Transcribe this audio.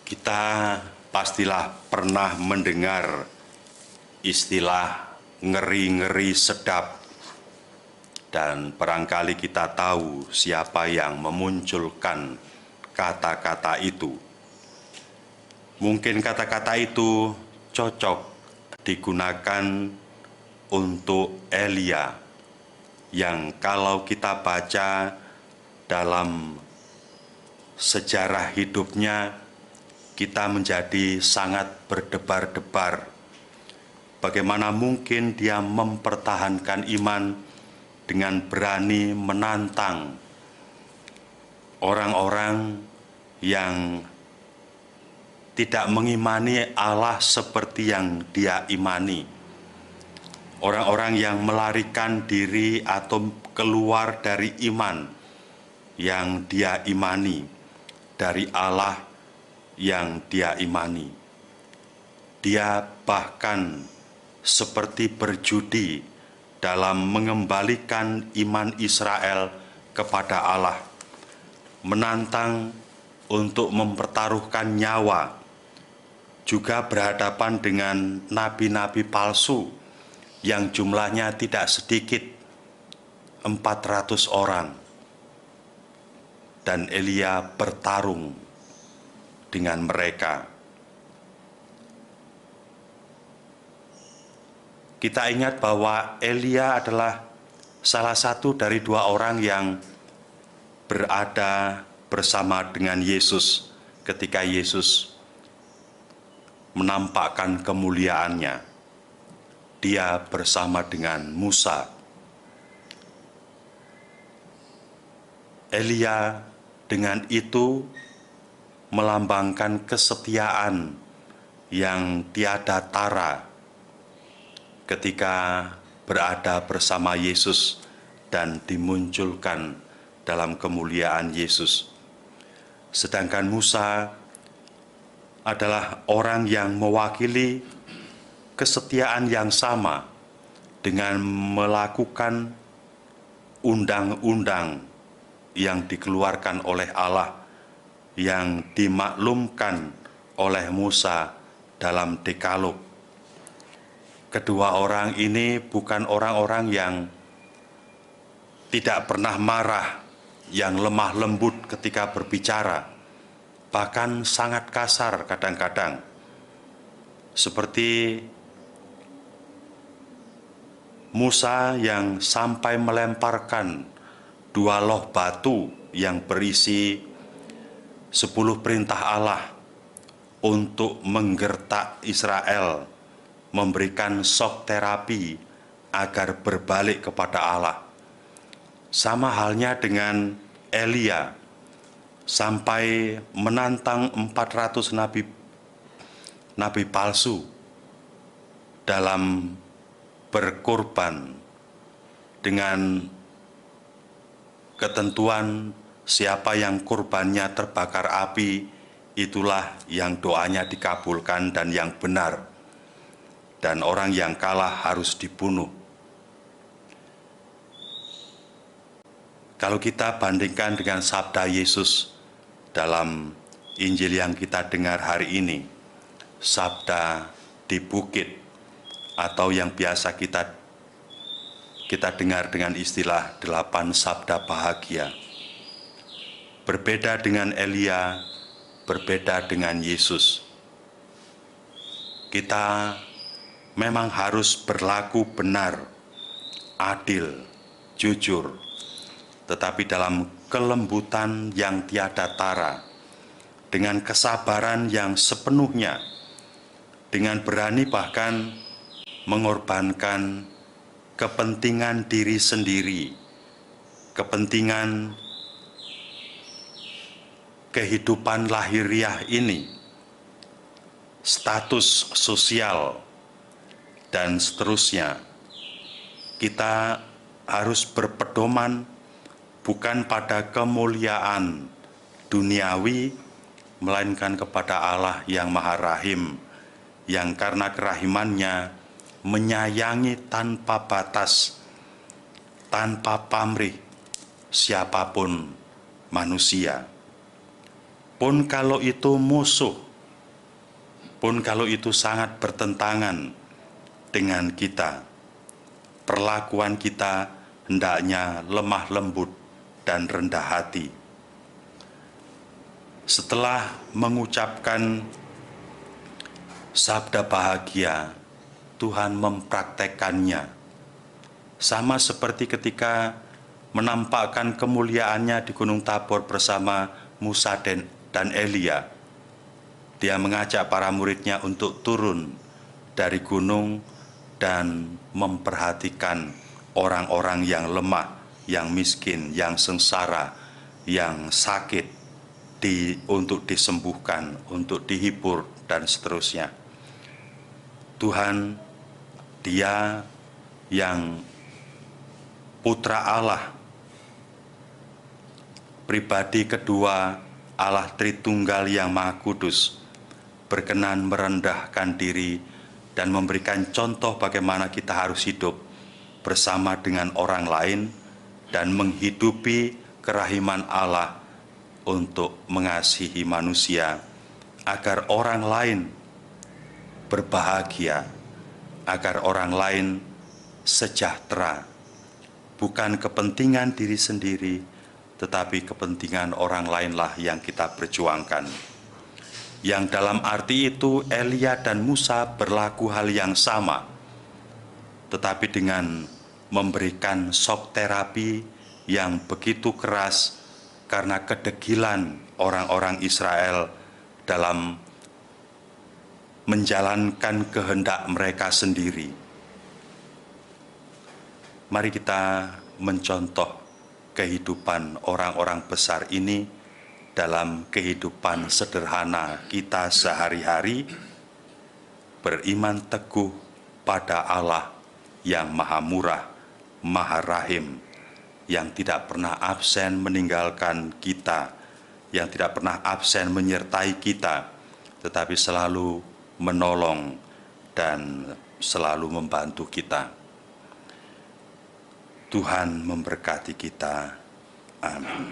Kita pastilah pernah mendengar istilah ngeri-ngeri sedap, dan barangkali kita tahu siapa yang memunculkan kata-kata itu. Mungkin kata-kata itu cocok digunakan untuk Elia, yang kalau kita baca dalam sejarah hidupnya, kita menjadi sangat berdebar-debar. Bagaimana mungkin dia mempertahankan iman dengan berani menantang orang-orang yang tidak mengimani Allah seperti yang dia imani. Orang-orang yang melarikan diri atau keluar dari iman yang dia imani, dari Allah yang dia imani. Dia bahkan seperti berjudi dalam mengembalikan iman Israel kepada Allah, menantang untuk mempertaruhkan nyawa, juga berhadapan dengan nabi-nabi palsu yang jumlahnya tidak sedikit, 400 orang. Dan Elia bertarung dengan mereka. Kita ingat bahwa Elia adalah salah satu dari 2 orang yang berada bersama dengan Yesus ketika Yesus menampakkan kemuliaannya. Dia bersama dengan Musa. Elia dengan itu melambangkan kesetiaan yang tiada tara ketika berada bersama Yesus dan dimunculkan dalam kemuliaan Yesus. Sedangkan Musa adalah orang yang mewakili kesetiaan yang sama dengan melakukan undang-undang yang dikeluarkan oleh Allah, yang dimaklumkan oleh Musa dalam Dekalog. Kedua orang ini bukan orang-orang yang tidak pernah marah, yang lemah lembut ketika berbicara, bahkan sangat kasar kadang-kadang. Seperti Musa yang sampai melemparkan 2 loh batu yang berisi 10 perintah Allah untuk menggertak Israel, memberikan shock terapi agar berbalik kepada Allah. Sama halnya dengan Elia, sampai menantang 400 nabi palsu dalam berkorban dengan ketentuan siapa yang kurbannya terbakar api, itulah yang doanya dikabulkan dan yang benar. Dan orang yang kalah harus dibunuh. Kalau kita bandingkan dengan sabda Yesus dalam Injil yang kita dengar hari ini, sabda di bukit, atau yang biasa kita dengar dengan istilah 8 sabda bahagia. Berbeda dengan Elia, berbeda dengan Yesus. Kita memang harus berlaku benar, adil, jujur, tetapi dalam kelembutan yang tiada tara, dengan kesabaran yang sepenuhnya, dengan berani bahkan mengorbankan kepentingan diri sendiri, kepentingan kehidupan lahiriah ini, status sosial, dan seterusnya. Kita harus berpedoman bukan pada kemuliaan duniawi, melainkan kepada Allah yang Maha Rahim, yang karena kerahimannya menyayangi tanpa batas, tanpa pamrih siapapun manusia. Pun kalau itu musuh pun kalau itu sangat bertentangan dengan kita, perlakuan kita hendaknya lemah lembut dan rendah hati. Setelah mengucapkan sabda bahagia, Tuhan mempraktekannya. Sama seperti ketika menampakkan kemuliaannya di Gunung Tabor bersama Musa dan Elia. Dia mengajak para muridnya untuk turun dari gunung dan memperhatikan orang-orang yang lemah, yang miskin, yang sengsara, yang sakit, untuk disembuhkan, untuk dihibur, dan seterusnya. Tuhan, Dia yang Putra Allah, pribadi kedua Allah Tritunggal yang Maha Kudus, berkenan merendahkan diri dan memberikan contoh bagaimana kita harus hidup bersama dengan orang lain dan menghidupi kerahiman Allah untuk mengasihi manusia, agar orang lain berbahagia, agar orang lain sejahtera. Bukan kepentingan diri sendiri, tetapi kepentingan orang lainlah yang kita perjuangkan. Yang dalam arti itu Elia dan Musa berlaku hal yang sama, tetapi dengan memberikan shock terapi yang begitu keras karena kedegilan orang-orang Israel dalam menjalankan kehendak mereka sendiri. Mari kita mencontoh kehidupan orang-orang besar ini dalam kehidupan sederhana kita sehari-hari, beriman teguh pada Allah yang Maha Murah, Maha Rahim, yang tidak pernah absen meninggalkan kita, yang tidak pernah absen menyertai kita, tetapi selalu menolong dan selalu membantu kita. Tuhan memberkati kita. Amin.